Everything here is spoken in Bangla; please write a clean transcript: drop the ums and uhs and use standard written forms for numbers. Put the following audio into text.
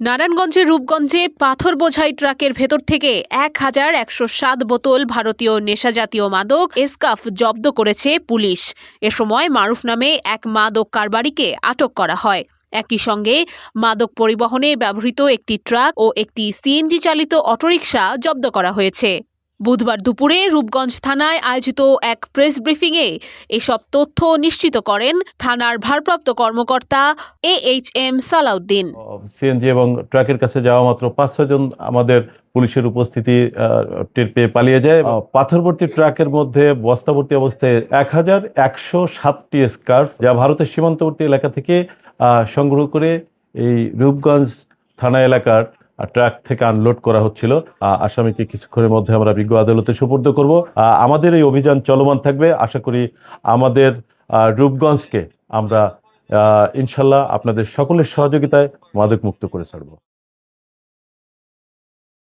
নারায়ণগঞ্জের রূপগঞ্জে পাথর বোঝাই ট্রাকের ভেতর থেকে ১,১০৭ বোতল ভারতীয় নেশাজাতীয় মাদক এসকাফ জব্দ করেছে পুলিশ। এ সময় মারুফ নামে এক মাদক কারবারিকে আটক করা হয়। একই সঙ্গে মাদক পরিবহনে ব্যবহৃত একটি ট্রাক ও একটি সিএনজি চালিত অটোরিকশা জব্দ করা হয়েছে। বুধবার দুপুরে রূপগঞ্জ থানায় আয়োজিত এক প্রেস ব্রিফিংয়ে এসব তথ্য নিশ্চিত করেন থানার ভারপ্রাপ্ত কর্মকর্তা AHM সালাউদ্দিন। সিএনজি এবং ট্রাকের কাছে যাওয়া মাত্র ৫-৬ জন আমাদের পুলিশের উপস্থিতি টের পেয়ে পালিয়ে যায়। পাথরভর্তি ট্রাকের মধ্যে বস্তাভর্তি অবস্থায় ১,১০৭টি স্কার্ফ, যা ভারতের সীমান্তবর্তী এলাকা থেকে সংগ্রহ করে এই রূপগঞ্জ থানা এলাকার ট্রাক থেকে আনলোড করা হচ্ছিল। আসামিকে কিছুক্ষণের মধ্যে আমরা বিজ্ঞ আদালতে সুপর্দ করব। আমাদের এই অভিযান চলমান থাকবে। আশা করি আমাদের রূপগঞ্জকে আমরা ইনশাল্লাহ আপনাদের সকলের সহযোগিতায় মাদক মুক্ত করে ছাড়ব।